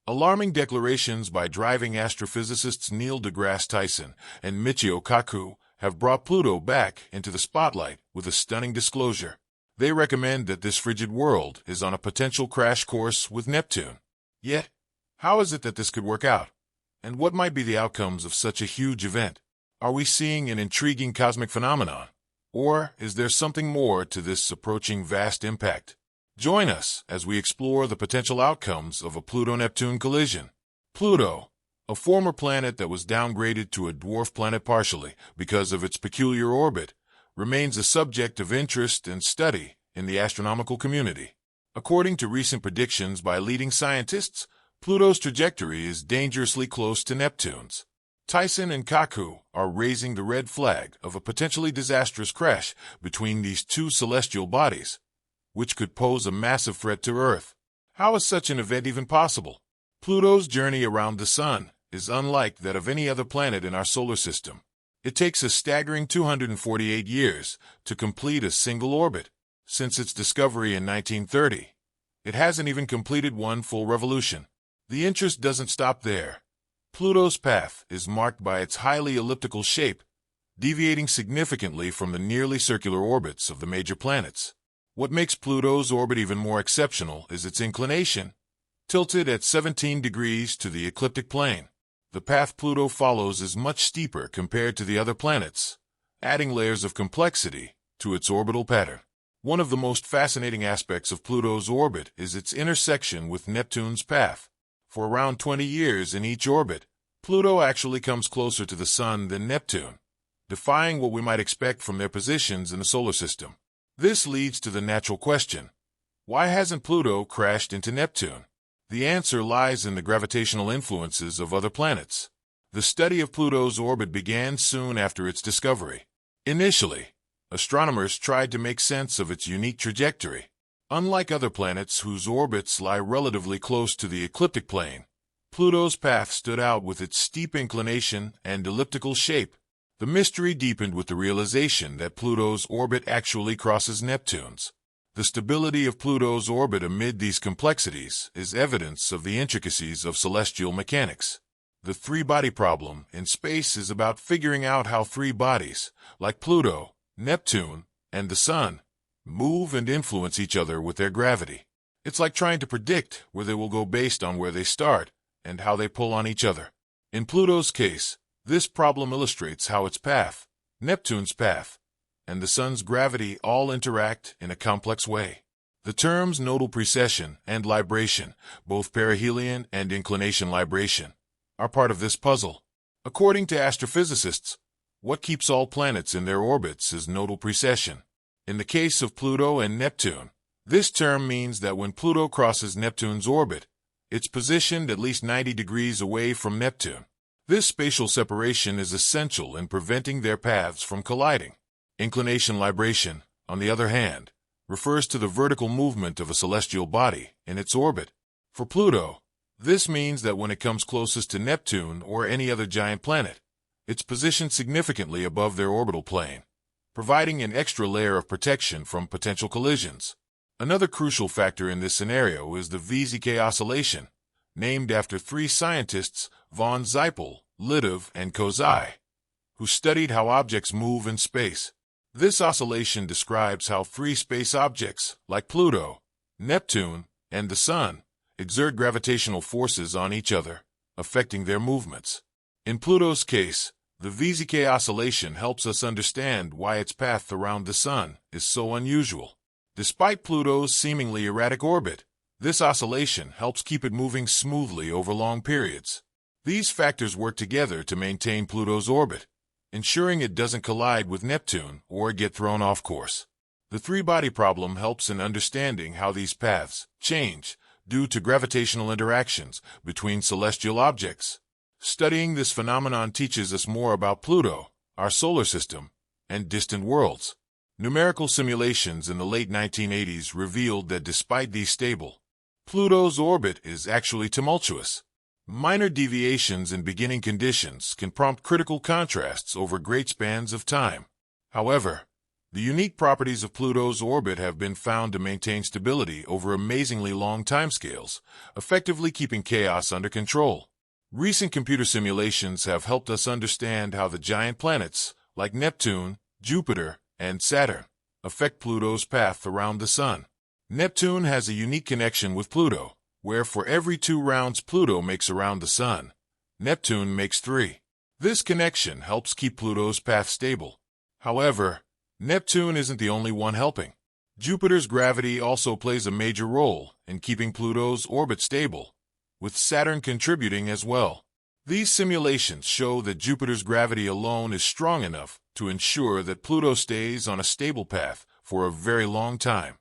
Alarming declarations by driving astrophysicists Neil deGrasse Tyson and Michio Kaku have brought Pluto back into the spotlight with a stunning disclosure. They recommend that this frigid world is on a potential crash course with Neptune. Yet, how is it that this could work out? And what might be the outcomes of such a huge event? Are we seeing an intriguing cosmic phenomenon? Or is there something more to this approaching vast impact? Join us as we explore the potential outcomes of a Pluto-Neptune collision. Pluto, a former planet that was downgraded to a dwarf planet partially because of its peculiar orbit, remains a subject of interest and study in the astronomical community. According to recent predictions by leading scientists, Pluto's trajectory is dangerously close to Neptune's. Tyson and Kaku are raising the red flag of a potentially disastrous crash between these two celestial bodies, which could pose a massive threat to Earth. How is such an event even possible? Pluto's journey around the Sun is unlike that of any other planet in our solar system. It takes a staggering 248 years to complete a single orbit. Since its discovery in 1930, it hasn't even completed one full revolution. The interest doesn't stop there. Pluto's path is marked by its highly elliptical shape, deviating significantly from the nearly circular orbits of the major planets. What makes Pluto's orbit even more exceptional is its inclination, tilted at 17 degrees to the ecliptic plane. The path Pluto follows is much steeper compared to the other planets, adding layers of complexity to its orbital pattern. One of the most fascinating aspects of Pluto's orbit is its intersection with Neptune's path. For around 20 years in each orbit, Pluto actually comes closer to the Sun than Neptune, defying what we might expect from their positions in the solar system. This leads to the natural question: why hasn't Pluto crashed into Neptune? The answer lies in the gravitational influences of other planets. The study of Pluto's orbit began soon after its discovery. Initially, astronomers tried to make sense of its unique trajectory. Unlike other planets whose orbits lie relatively close to the ecliptic plane, Pluto's path stood out with its steep inclination and elliptical shape. The mystery deepened with the realization that Pluto's orbit actually crosses Neptune's. The stability of Pluto's orbit amid these complexities is evidence of the intricacies of celestial mechanics. The three-body problem in space is about figuring out how three bodies, like Pluto, Neptune, and the Sun, move and influence each other with their gravity. It's like trying to predict where they will go based on where they start and how they pull on each other. In Pluto's case, this problem illustrates how its path, Neptune's path, and the Sun's gravity all interact in a complex way. The terms nodal precession and libration, both perihelion and inclination libration, are part of this puzzle. According to astrophysicists, what keeps all planets in their orbits is nodal precession. In the case of Pluto and Neptune, this term means that when Pluto crosses Neptune's orbit, it's positioned at least 90 degrees away from Neptune. This spatial separation is essential in preventing their paths from colliding. Inclination libration, on the other hand, refers to the vertical movement of a celestial body in its orbit. For Pluto, this means that when it comes closest to Neptune or any other giant planet, it's positioned significantly above their orbital plane, providing an extra layer of protection from potential collisions. Another crucial factor in this scenario is the VZK oscillation, named after three scientists, von Zeipel, Litov, and Kozai, who studied how objects move in space. This oscillation describes how three space objects, like Pluto, Neptune, and the Sun, exert gravitational forces on each other, affecting their movements. In Pluto's case, the VZK oscillation helps us understand why its path around the Sun is so unusual. Despite Pluto's seemingly erratic orbit, this oscillation helps keep it moving smoothly over long periods. These factors work together to maintain Pluto's orbit, ensuring it doesn't collide with Neptune or get thrown off course. The three-body problem helps in understanding how these paths change due to gravitational interactions between celestial objects. Studying this phenomenon teaches us more about Pluto, our solar system, and distant worlds. Numerical simulations in the late 1980s revealed that despite these stable, Pluto's orbit is actually tumultuous. Minor deviations in beginning conditions can prompt critical contrasts over great spans of time. However, The unique properties of Pluto's orbit have been found to maintain stability over amazingly long timescales, effectively keeping chaos under control. Recent computer simulations have helped us understand how the giant planets, like Neptune, Jupiter, and Saturn, affect Pluto's path around the Sun. Neptune has a unique connection with Pluto, where for every 2 rounds Pluto makes around the Sun, Neptune makes 3. This connection helps keep Pluto's path stable. However, Neptune isn't the only one helping. Jupiter's gravity also plays a major role in keeping Pluto's orbit stable, with Saturn contributing as well. These simulations show that Jupiter's gravity alone is strong enough to ensure that Pluto stays on a stable path for a very long time,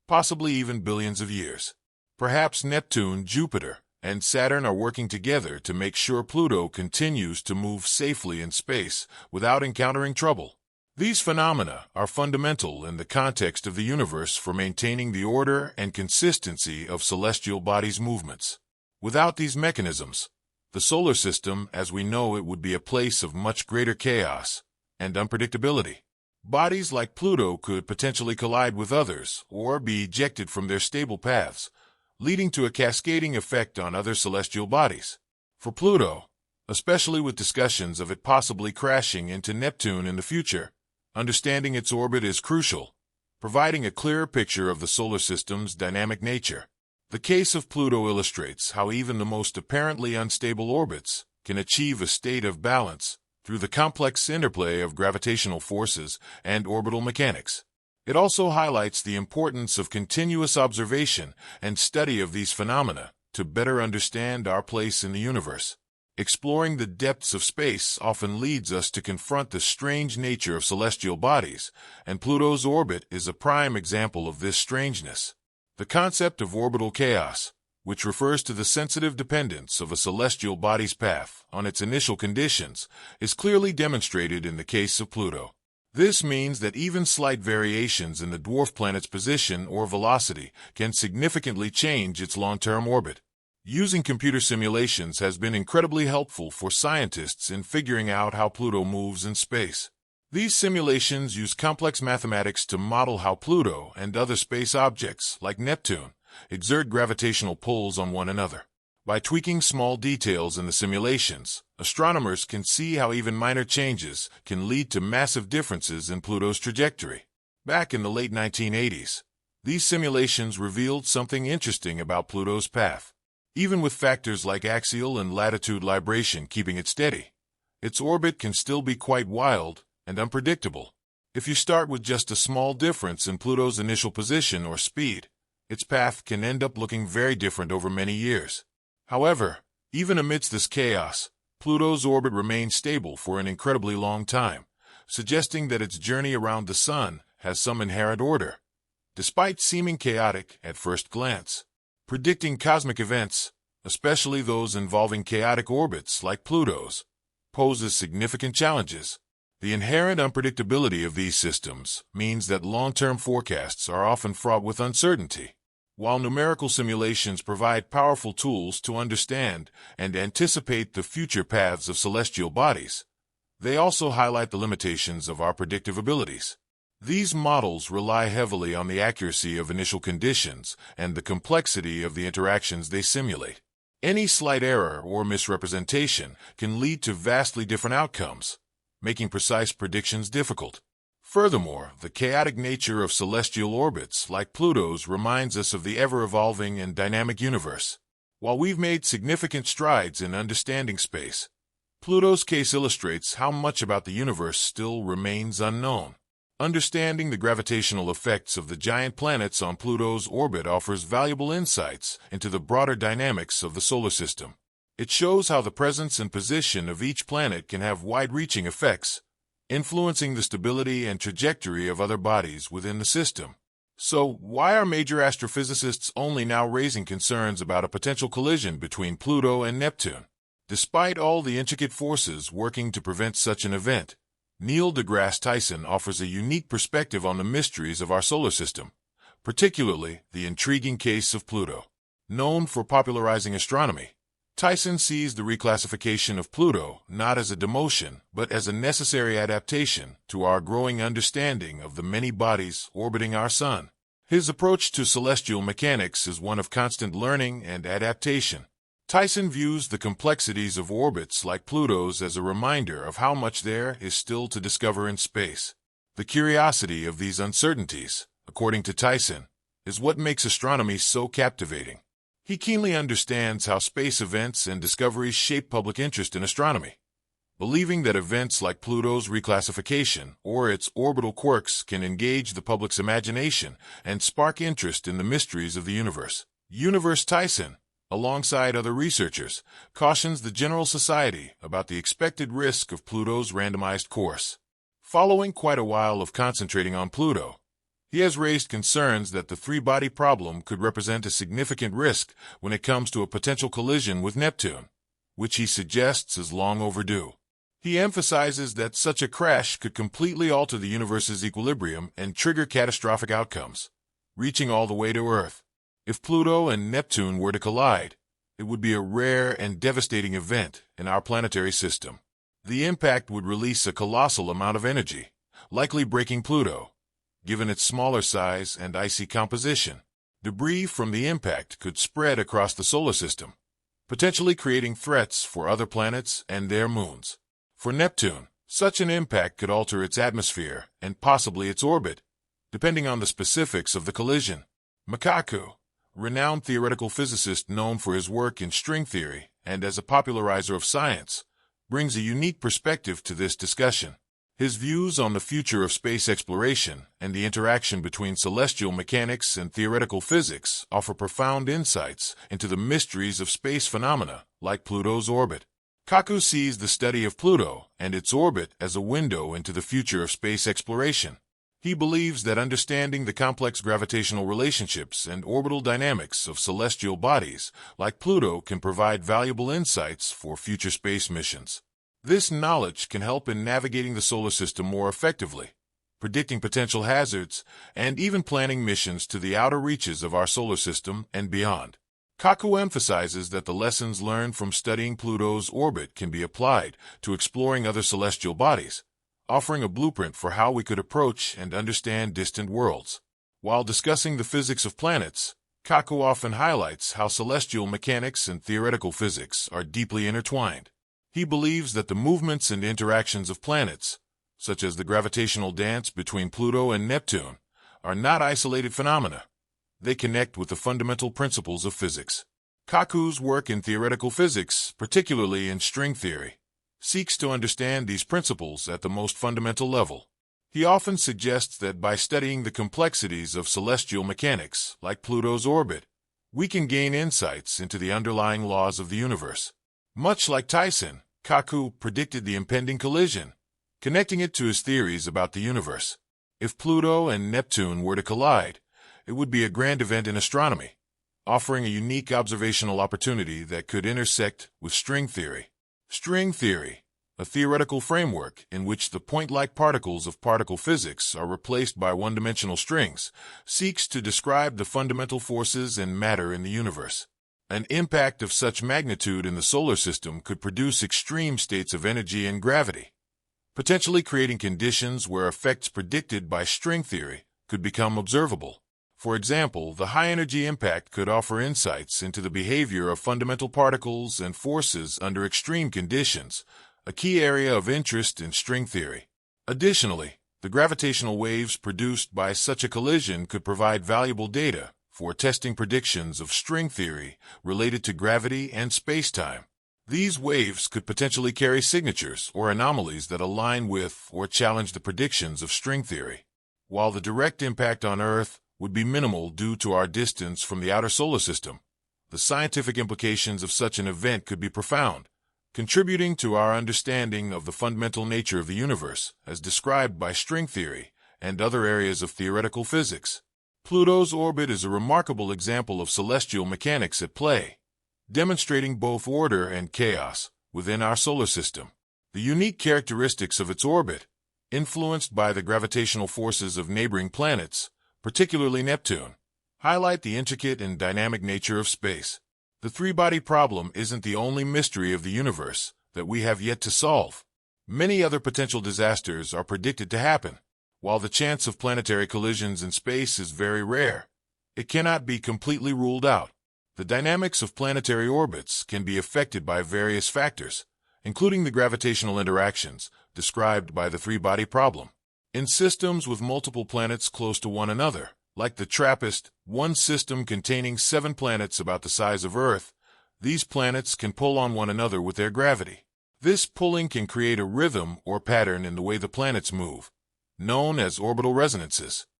possibly even billions of years. Perhaps Neptune, Jupiter, and Saturn are working together to make sure Pluto continues to move safely in space without encountering trouble. These phenomena are fundamental in the context of the universe for maintaining the order and consistency of celestial bodies' movements. Without these mechanisms, the solar system as we know it would be a place of much greater chaos and unpredictability. Bodies like Pluto could potentially collide with others or be ejected from their stable paths, leading to a cascading effect on other celestial bodies. For Pluto, especially with discussions of it possibly crashing into Neptune in the future, understanding its orbit is crucial, providing a clearer picture of the solar system's dynamic nature. The case of Pluto illustrates how even the most apparently unstable orbits can achieve a state of balance through the complex interplay of gravitational forces and orbital mechanics. It also highlights the importance of continuous observation and study of these phenomena to better understand our place in the universe. Exploring the depths of space often leads us to confront the strange nature of celestial bodies, and Pluto's orbit is a prime example of this strangeness. The concept of orbital chaos, which refers to the sensitive dependence of a celestial body's path on its initial conditions, is clearly demonstrated in the case of Pluto. This means that even slight variations in the dwarf planet's position or velocity can significantly change its long-term orbit. Using computer simulations has been incredibly helpful for scientists in figuring out how Pluto moves in space. These simulations use complex mathematics to model how Pluto and other space objects, like Neptune, exert gravitational pulls on one another. By tweaking small details in the simulations, astronomers can see how even minor changes can lead to massive differences in Pluto's trajectory. Back in the late 1980s, these simulations revealed something interesting about Pluto's path. Even with factors like axial and latitude libration keeping it steady, its orbit can still be quite wild and unpredictable. If you start with just a small difference in Pluto's initial position or speed, its path can end up looking very different over many years. However, even amidst this chaos, Pluto's orbit remains stable for an incredibly long time, suggesting that its journey around the Sun has some inherent order, despite seeming chaotic at first glance. Predicting cosmic events, especially those involving chaotic orbits like Pluto's, poses significant challenges. The inherent unpredictability of these systems means that long-term forecasts are often fraught with uncertainty. While numerical simulations provide powerful tools to understand and anticipate the future paths of celestial bodies, they also highlight the limitations of our predictive abilities. These models rely heavily on the accuracy of initial conditions and the complexity of the interactions they simulate. Any slight error or misrepresentation can lead to vastly different outcomes, making precise predictions difficult. Furthermore, the chaotic nature of celestial orbits like Pluto's reminds us of the ever-evolving and dynamic universe. While we've made significant strides in understanding space, Pluto's case illustrates how much about the universe still remains unknown. Understanding the gravitational effects of the giant planets on Pluto's orbit offers valuable insights into the broader dynamics of the solar system. It shows how the presence and position of each planet can have wide-reaching effects, influencing the stability and trajectory of other bodies within the system. So, why are major astrophysicists only now raising concerns about a potential collision between Pluto and Neptune? Despite all the intricate forces working to prevent such an event, Neil deGrasse Tyson offers a unique perspective on the mysteries of our solar system, particularly the intriguing case of Pluto. Known for popularizing astronomy, Tyson sees the reclassification of Pluto not as a demotion, but as a necessary adaptation to our growing understanding of the many bodies orbiting our Sun. His approach to celestial mechanics is one of constant learning and adaptation. Tyson views the complexities of orbits like Pluto's as a reminder of how much there is still to discover in space. The curiosity of these uncertainties, according to Tyson, is what makes astronomy so captivating. He keenly understands how space events and discoveries shape public interest in astronomy, believing that events like Pluto's reclassification or its orbital quirks can engage the public's imagination and spark interest in the mysteries of the universe. Tyson, alongside other researchers, cautions the general society about the expected risk of Pluto's randomized course. Following quite a while of concentrating on Pluto, he has raised concerns that the three-body problem could represent a significant risk when it comes to a potential collision with Neptune, which he suggests is long overdue. He emphasizes that such a crash could completely alter the universe's equilibrium and trigger catastrophic outcomes, reaching all the way to Earth. If Pluto and Neptune were to collide, it would be a rare and devastating event in our planetary system. The impact would release a colossal amount of energy, likely breaking Pluto, given its smaller size and icy composition. Debris from the impact could spread across the solar system, potentially creating threats for other planets and their moons. For Neptune, such an impact could alter its atmosphere and possibly its orbit, depending on the specifics of the collision. Kaku, renowned theoretical physicist known for his work in string theory and as a popularizer of science, brings a unique perspective to this discussion. His views on the future of space exploration and the interaction between celestial mechanics and theoretical physics offer profound insights into the mysteries of space phenomena like Pluto's orbit. Kaku sees the study of Pluto and its orbit as a window into the future of space exploration. He believes that understanding the complex gravitational relationships and orbital dynamics of celestial bodies like Pluto can provide valuable insights for future space missions. This knowledge can help in navigating the solar system more effectively, predicting potential hazards, and even planning missions to the outer reaches of our solar system and beyond. Kaku emphasizes that the lessons learned from studying Pluto's orbit can be applied to exploring other celestial bodies, offering a blueprint for how we could approach and understand distant worlds. While discussing the physics of planets, Kaku often highlights how celestial mechanics and theoretical physics are deeply intertwined. He believes that the movements and interactions of planets, such as the gravitational dance between Pluto and Neptune, are not isolated phenomena. They connect with the fundamental principles of physics. Kaku's work in theoretical physics, particularly in string theory, seeks to understand these principles at the most fundamental level. He often suggests that by studying the complexities of celestial mechanics, like Pluto's orbit, we can gain insights into the underlying laws of the universe. Much like Tyson, Kaku predicted the impending collision, connecting it to his theories about the universe. If Pluto and Neptune were to collide, it would be a grand event in astronomy, offering a unique observational opportunity that could intersect with string theory. String theory, a theoretical framework in which the point-like particles of particle physics are replaced by one-dimensional strings, seeks to describe the fundamental forces and matter in the universe. An impact of such magnitude in the solar system could produce extreme states of energy and gravity, potentially creating conditions where effects predicted by string theory could become observable. For example, the high-energy impact could offer insights into the behavior of fundamental particles and forces under extreme conditions, a key area of interest in string theory. Additionally, the gravitational waves produced by such a collision could provide valuable data for testing predictions of string theory related to gravity and space-time. These waves could potentially carry signatures or anomalies that align with or challenge the predictions of string theory. While the direct impact on Earth would be minimal due to our distance from the outer solar system, the scientific implications of such an event could be profound, contributing to our understanding of the fundamental nature of the universe as described by string theory and other areas of theoretical physics. Pluto's orbit is a remarkable example of celestial mechanics at play, demonstrating both order and chaos within our solar system. The unique characteristics of its orbit, influenced by the gravitational forces of neighboring planets, particularly Neptune, highlight the intricate and dynamic nature of space. The three-body problem isn't the only mystery of the universe that we have yet to solve. Many other potential disasters are predicted to happen. While the chance of planetary collisions in space is very rare, it cannot be completely ruled out. The dynamics of planetary orbits can be affected by various factors, including the gravitational interactions described by the three-body problem. In systems with multiple planets close to one another, like the TRAPPIST-1 system containing 7 planets about the size of Earth, these planets can pull on one another with their gravity. This pulling can create a rhythm or pattern in the way the planets move, known as orbital resonances.